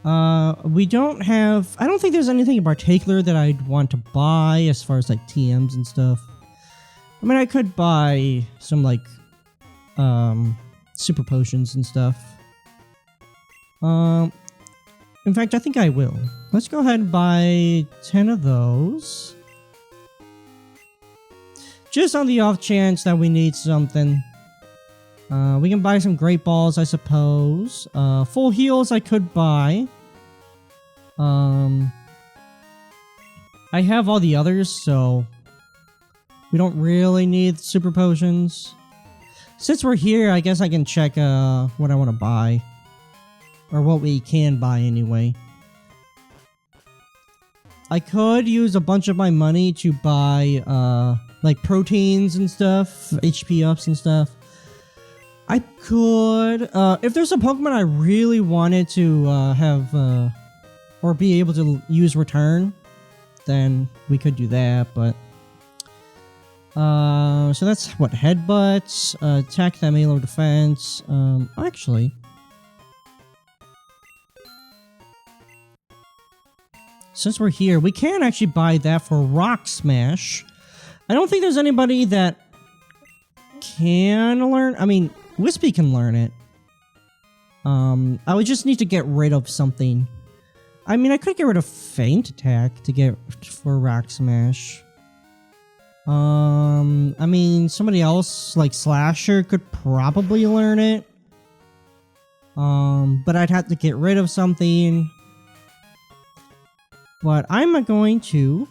We don't have... I don't think there's anything in particular that I'd want to buy as far as, like, TMs and stuff. I mean, I could buy some, like, super potions and stuff. In fact, I think I will. Let's go ahead and buy 10 of those. Just on the off chance that we need something. We can buy some great balls, I suppose. Full heals I could buy. I have all the others, so we don't really need super potions. Since we're here, I guess I can check what I want to buy. Or what we can buy anyway. I could use a bunch of my money to buy like proteins and stuff, HP ups and stuff. I could, if there's a Pokemon I really wanted to have or be able to use return, then we could do that, but so that's what, headbutts, attack, that melee defense. Actually, since we're here, we can actually buy that for Rock Smash. I don't think there's anybody that can learn. I mean, Wispy can learn it. I would just need to get rid of something. I mean, I could get rid of Feint Attack to get for Rock Smash. I mean, somebody else like Slasher could probably learn it. But I'd have to get rid of something. But I'm going to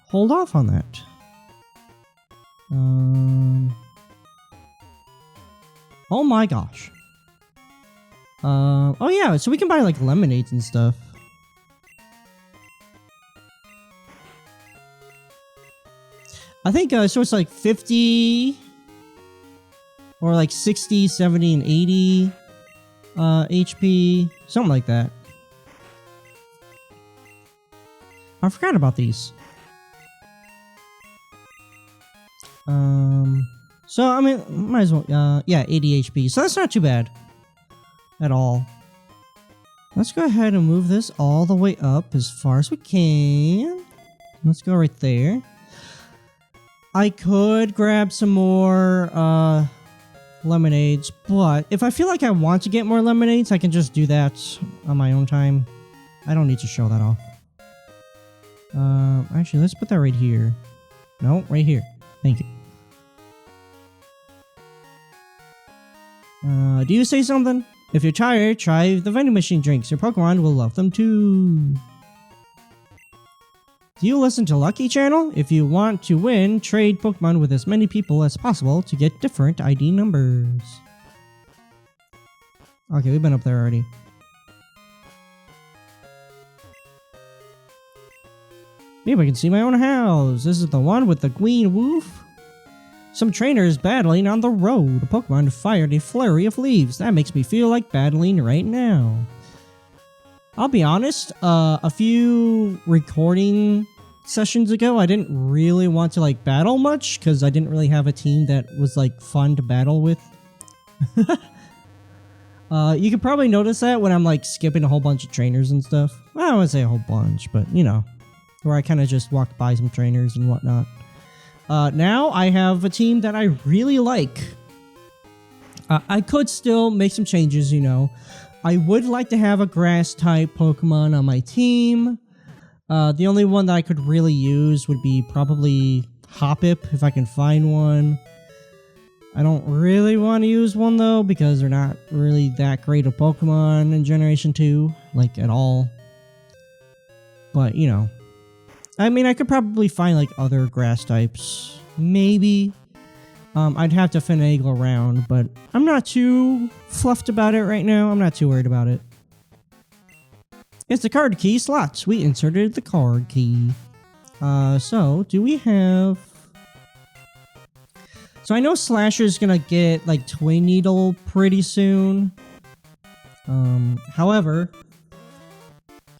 hold off on that. Oh my gosh. Oh yeah, so we can buy like lemonades and stuff. I think so it's like 50 or like 60, 70, and 80 HP, something like that. I forgot about these. So I mean, might as well, yeah, 80 HP. So that's not too bad at all. Let's go ahead and move this all the way up as far as we can. Let's go right there. I could grab some more lemonades, but if I feel like I want to get more lemonades, I can just do that on my own time. I don't need to show that off. Actually, let's put that right here. No, right here. Thank you. Do you say something? If you're tired, try the vending machine drinks. Your Pokemon will love them too. Do you listen to Lucky Channel? If you want to win, trade Pokemon with as many people as possible to get different ID numbers. Okay, we've been up there already. Maybe I can see my own house. This is the one with the green roof. Some trainers battling on the road. A Pokemon fired a flurry of leaves. That makes me feel like battling right now. I'll be honest, a few recording sessions ago, I didn't really want to like battle much because I didn't really have a team that was like fun to battle with. You could probably notice that when I'm like skipping a whole bunch of trainers and stuff. Well, I wouldn't say a whole bunch, but you know, where I kind of just walked by some trainers and whatnot. Now I have a team that I really like. I could still make some changes, you know. I would like to have a grass type Pokemon on my team. The only one that I could really use would be probably Hoppip if I can find one. I don't really want to use one though because they're not really that great of Pokemon in Generation 2, like at all. But you know, I mean, I could probably find like other grass types, maybe. I'd have to finagle around, but I'm not too fluffed about it right now. I'm not too worried about it. It's the card key slots. We inserted the card key. So do we have... So I know Slasher's gonna get like Twin Needle pretty soon. However...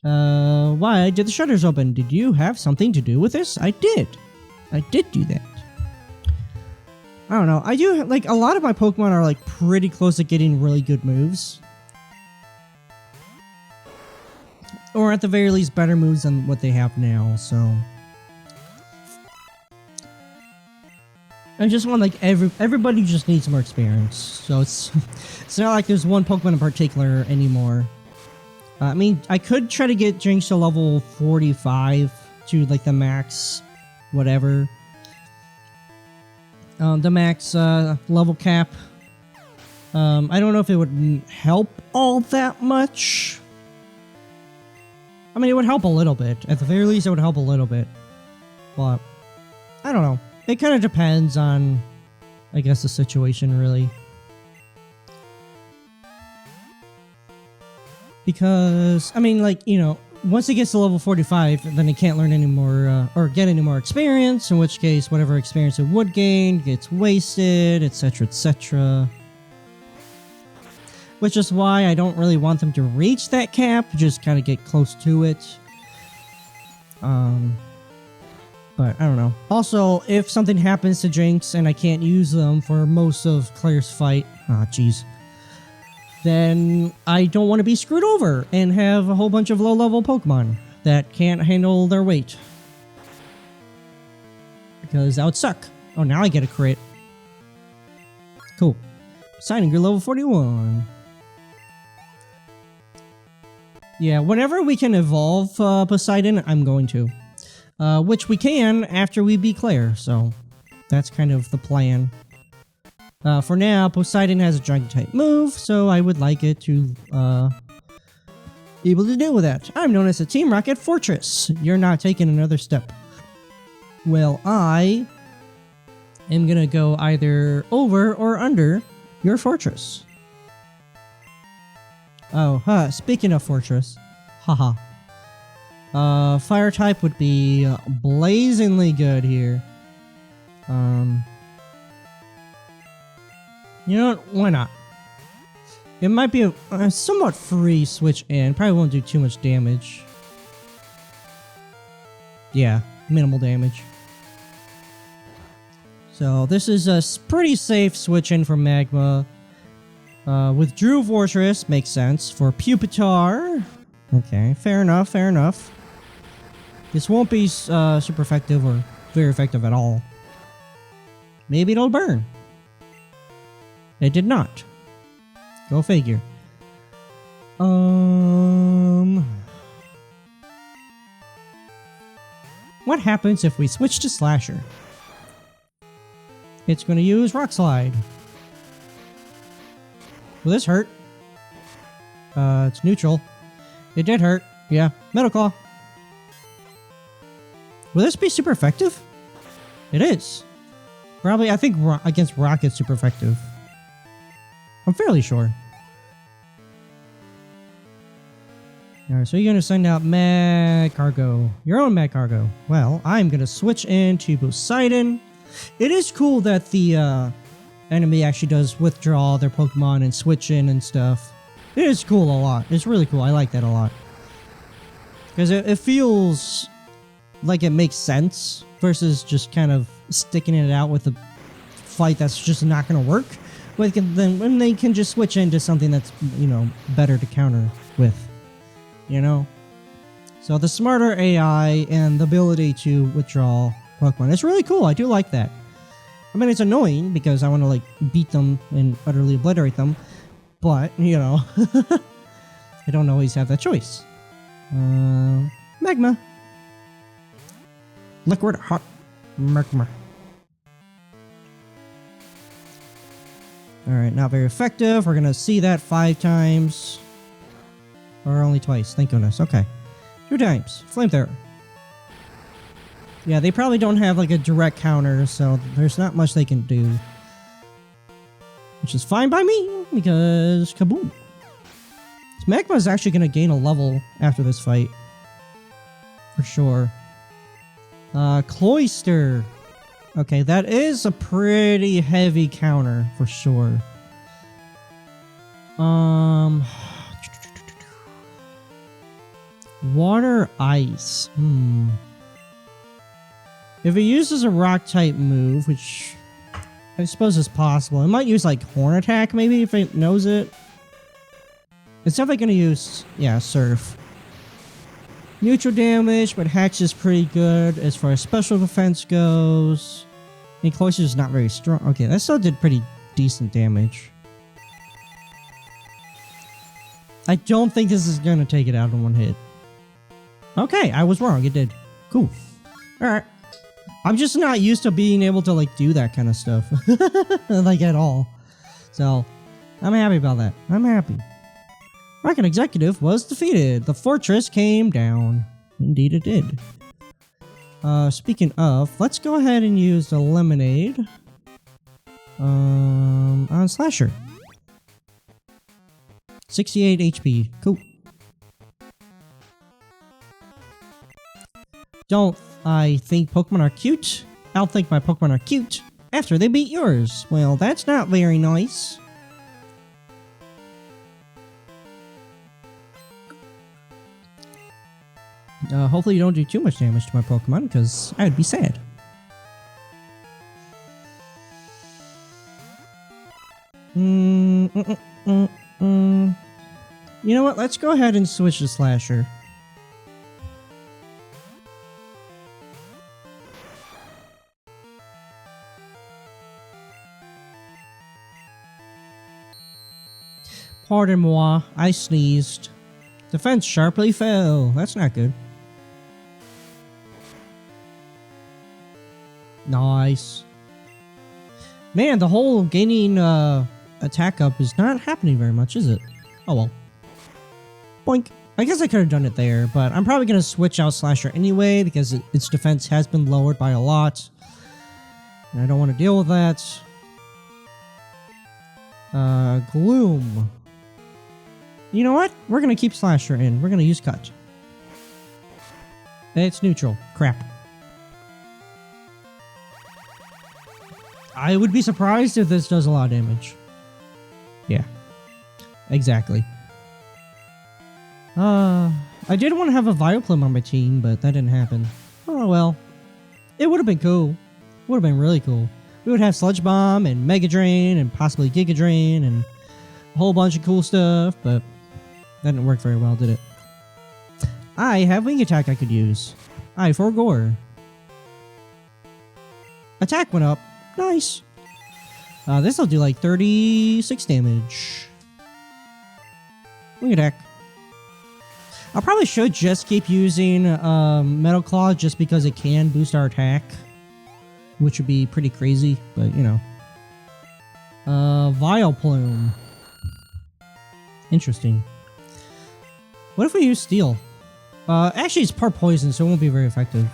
why did the shutters open? Did you have something to do with this? I did. I did do that. I don't know. I do, like, a lot of my Pokemon are, like, pretty close to getting really good moves. Or at the very least, better moves than what they have now, so... I just want, like, everybody just needs more experience. So it's not like there's one Pokemon in particular anymore. I mean, I could try to get Jinx to level 45 to, like, the max whatever. The max level cap. I don't know if it would help all that much. I mean, it would help a little bit. At the very least, it would help a little bit. But, I don't know. It kind of depends on, I guess, the situation, really. Because, I mean, like, you know, once it gets to level 45, then it can't learn any more, or get any more experience, in which case, whatever experience it would gain gets wasted, etc., etc. Which is why I don't really want them to reach that cap, just kind of get close to it. But I don't know. Also, if something happens to Jinx and I can't use them for most of Claire's fight, jeez, then I don't want to be screwed over and have a whole bunch of low-level Pokemon that can't handle their weight. Because that would suck. Oh, now I get a crit. Cool. Signing, you're level 41. Yeah, whenever we can evolve Poseidon, I'm going to. Which we can after we beat Claire, so that's kind of the plan. For now, Poseidon has a Dragon-type move, so I would like it to be able to deal with that. I'm known as the Team Rocket Fortress. You're not taking another step. Well, I am gonna go either over or under your fortress. Oh, speaking of fortress. Haha. Fire type would be blazingly good here. You know what? Why not? It might be a somewhat free switch in. Probably won't do too much damage. Yeah, minimal damage. So this is a pretty safe switch in for Magma. Withdrew Fortress makes sense for Pupitar. Okay, fair enough, fair enough. This won't be super effective or very effective at all. Maybe it'll burn. It did not. Go figure. What happens if we switch to Slasher? It's going to use Rock Slide. Will this hurt? It's neutral. It did hurt. Yeah. Metal Claw. Will this be super effective? It is. Probably, I think against Rock it's super effective. I'm fairly sure. Alright, so you're going to send out Mag Cargo. Your own Mag Cargo. Well, I'm going to switch into Poseidon. It is cool that the enemy actually does withdraw their Pokemon and switch in and stuff. It is cool a lot. It's really cool. I like that a lot. Because it feels like it makes sense versus just kind of sticking it out with a fight that's just not going to work. When they can just switch into something that's, you know, better to counter with, you know? So the smarter AI and the ability to withdraw Pokemon, it's really cool. I do like that. I mean, it's annoying because I want to, like, beat them and utterly obliterate them. But, you know, I don't always have that choice. Magma. Liquid hot magma. Alright, not very effective. We're gonna see that 5 times. Or only twice, thank goodness. Okay. 2 times. Flamethrower. Yeah, they probably don't have like a direct counter, so there's not much they can do. Which is fine by me, because kaboom. Magma is actually gonna gain a level after this fight. For sure. Cloyster. Okay, that is a pretty heavy counter for sure. Water ice. If it uses a rock type move, which I suppose is possible, it might use like Horn Attack maybe if it knows it. It's definitely gonna use, yeah, Surf. Neutral damage, but Hex is pretty good as far as special defense goes. Enclosure is not very strong. Okay, that still did pretty decent damage. I don't think this is going to take it out in one hit. Okay, I was wrong. It did. Cool. Alright. I'm just not used to being able to, like, do that kind of stuff. Like, at all. So, I'm happy about that. I'm happy. Rocket Executive was defeated. The fortress came down. Indeed it did. Speaking of, let's go ahead and use the Lemonade. On Slasher. 68 HP. Cool. Don't I think Pokemon are cute? I'll think my Pokemon are cute after they beat yours. Well, that's not very nice. Hopefully you don't do too much damage to my Pokemon, because I'd be sad. You know what? Let's go ahead and switch to Slasher. Pardon moi, I sneezed. Defense sharply fell. That's not good. Nice. Man, the whole gaining attack up is not happening very much, is it? Oh well. Boink. I guess I could have done it there, but I'm probably going to switch out Slasher anyway because its defense has been lowered by a lot. And I don't want to deal with that. Gloom. You know what? We're going to keep Slasher in. We're going to use Cut. It's neutral. Crap. I would be surprised if this does a lot of damage. Yeah. Exactly. I did want to have a Vileplume on my team, but that didn't happen. Oh well. It would have been cool. Would have been really cool. We would have Sludge Bomb and Mega Drain and possibly Giga Drain and a whole bunch of cool stuff, but that didn't work very well, did it? I have Wing Attack I could use. I for Gore. Attack went up. Nice. This will do like 36 damage. Wing Attack. I probably should just keep using Metal Claw just because it can boost our attack, which would be pretty crazy, but you know. Vileplume. Interesting. What if we use Steel? Actually, it's part poison, so it won't be very effective.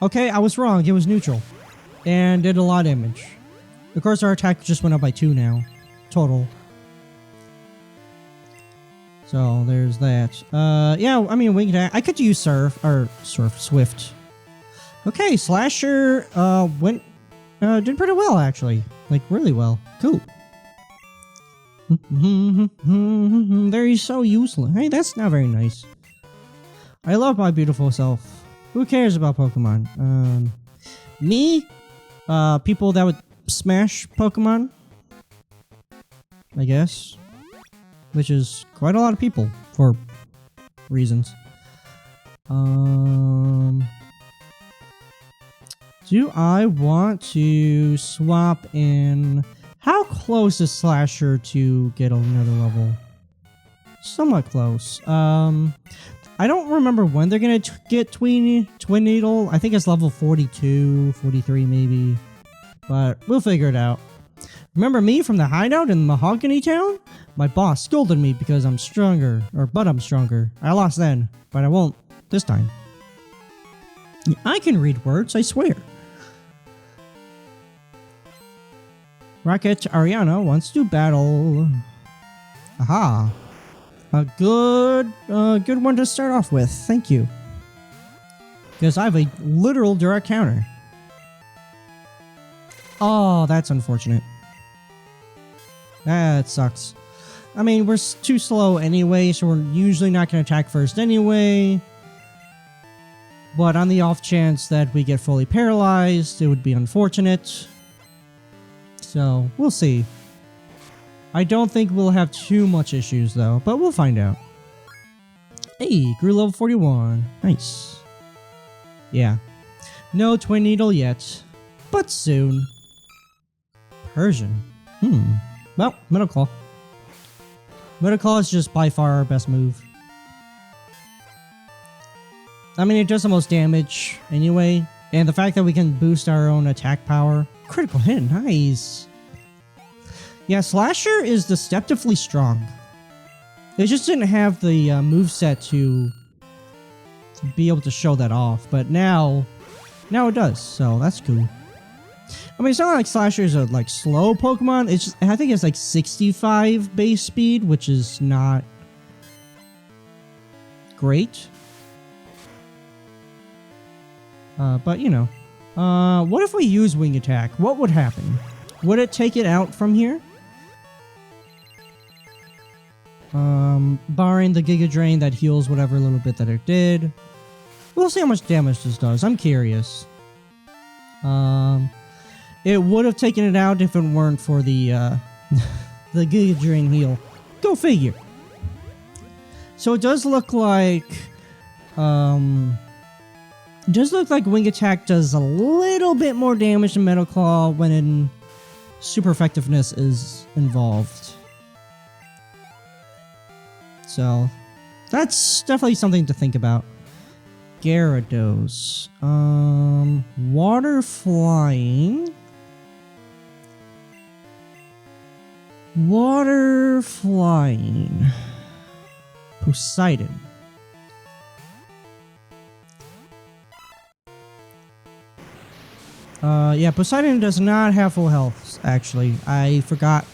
Okay, I was wrong. It was neutral. And did a lot of damage. Of course, our attack just went up by 2 now. Total. So, there's that. Yeah, I mean, Wing Attack. I could use Swift. Okay, Slasher, did pretty well, actually. Like, really well. Cool. They're so useless. Hey, that's not very nice. I love my beautiful self. Who cares about Pokemon? Me? People that would smash Pokemon? I guess. Which is quite a lot of people, for reasons. Do I want to swap in... How close is Slasher to get another level? Somewhat close. I don't remember when they're gonna get Twin Needle. I think it's level 42, 43 maybe. But we'll figure it out. Remember me from the hideout in Mahogany Town? My boss scolded me because I'm stronger. But I'm stronger. I lost then, but I won't this time. I can read words, I swear. Rocket Ariana wants to battle. Aha. A good one to start off with. Thank you. Because I have a literal direct counter. Oh, that's unfortunate. That sucks. I mean, we're too slow anyway, so we're usually not going to attack first anyway. But on the off chance that we get fully paralyzed, it would be unfortunate. So, we'll see. I don't think we'll have too much issues though, but we'll find out. Hey, grew level 41. Nice. Yeah. No Twin Needle yet, but soon. Persian. Well, Metal Claw. Metal Claw is just by far our best move. I mean, it does the most damage anyway, and the fact that we can boost our own attack power. Critical hit, nice. Yeah, Slasher is deceptively strong. It just didn't have the moveset to be able to show that off, but now it does, so that's cool. I mean, it's not like Slasher is a like slow Pokemon. It's just, I think it's like 65 base speed, which is not great. But you know, what if we use Wing Attack? What would happen? Would it take it out from here? Barring the Giga Drain that heals whatever little bit that it did. We'll see how much damage this does. I'm curious. It would have taken it out if it weren't for the the Giga Drain heal. Go figure. So it does look like Wing Attack does a little bit more damage than Metal Claw when super effectiveness is involved. So that's definitely something to think about. Gyarados. Water Flying. Water Flying. Poseidon. Yeah, Poseidon does not have full health, actually. I forgot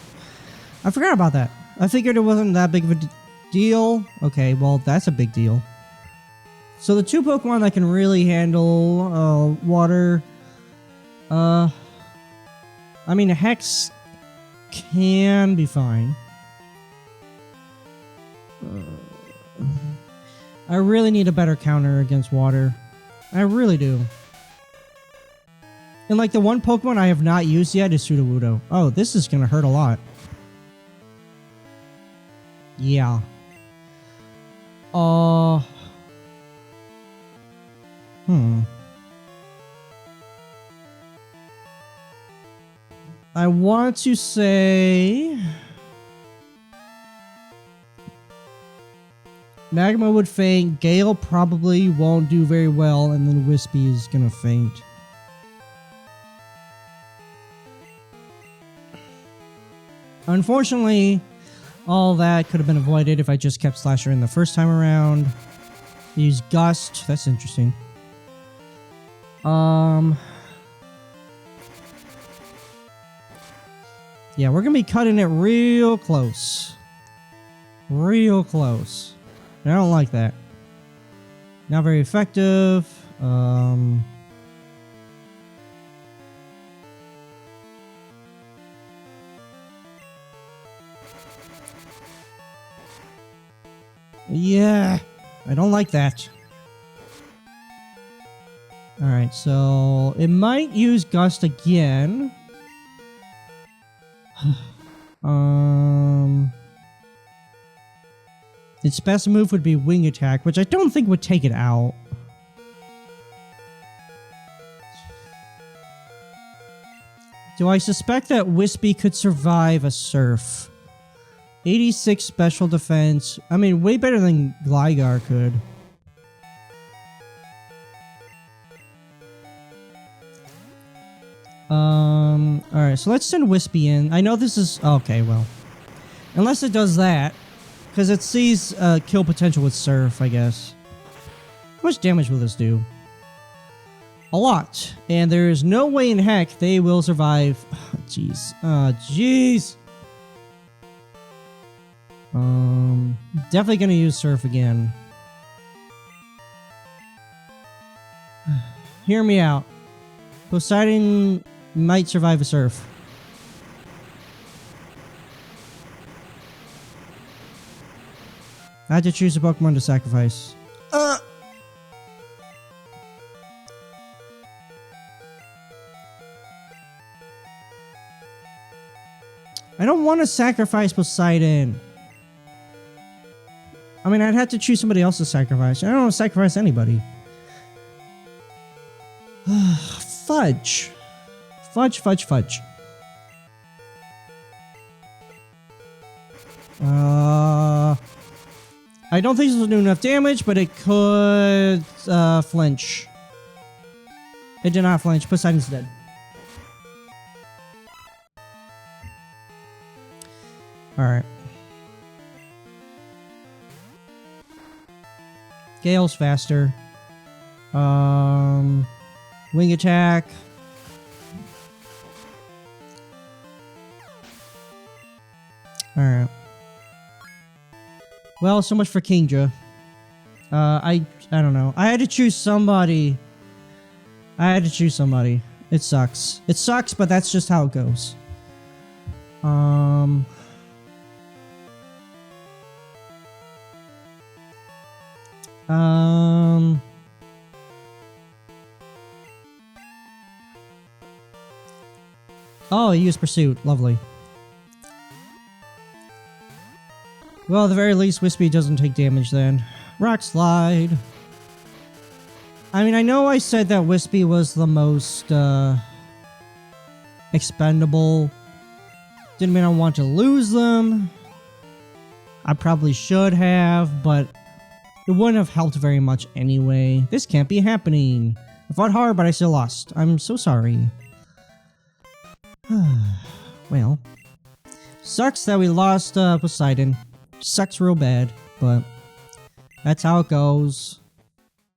about that. I figured it wasn't that big of a deal. Okay, well, that's a big deal. So the two Pokemon that can really handle water, I mean, Hex can be fine. I really need a better counter against water. I really do. And like the one Pokemon I have not used yet is Sudowoodo. Oh, this is gonna hurt a lot. Yeah. I want to say Magma would faint, Gale probably won't do very well, and then Wispy is gonna faint. Unfortunately, all that could have been avoided if I just kept Slasher in the first time around. Use Gust, that's interesting. Yeah, we're gonna be cutting it real close. Real close. I don't like that. Not very effective. Yeah, I don't like that. Alright, so it might use Gust again. Its best move would be Wing Attack, which I don't think would take it out. Do I suspect that Wispy could survive a Surf? 86 special defense. I mean, way better than Gligar could. Alright, so let's send Wispy in. I know this is... Okay, well. Unless it does that. Because it sees kill potential with Surf, I guess. How much damage will this do? A lot. And there is no way in heck they will survive. Jeez. Jeez. Definitely gonna use Surf again. Hear me out. Poseidon might survive a Surf. I had to choose a Pokemon to sacrifice. I don't don't want to sacrifice Poseidon. I mean, I'd have to choose somebody else to sacrifice. I don't want to sacrifice anybody. Fudge. Fudge, fudge, fudge. I don't think this will do enough damage, but it could flinch. It did not flinch. Poseidon's dead. Alright. Gale's faster. Wing attack. Alright. Well, so much for Kingdra. I don't know. I had to choose somebody. It sucks. It sucks, but that's just how it goes. Oh, he used Pursuit. Lovely. Well, at the very least, Wispy doesn't take damage then. Rock Slide. I mean, I know I said that Wispy was the most, expendable. Didn't mean I want to lose them. I probably should have, but it wouldn't have helped very much anyway. This can't be happening. I fought hard, but I still lost. I'm so sorry. Well. Sucks that we lost, Poseidon. Sucks real bad, but that's how it goes.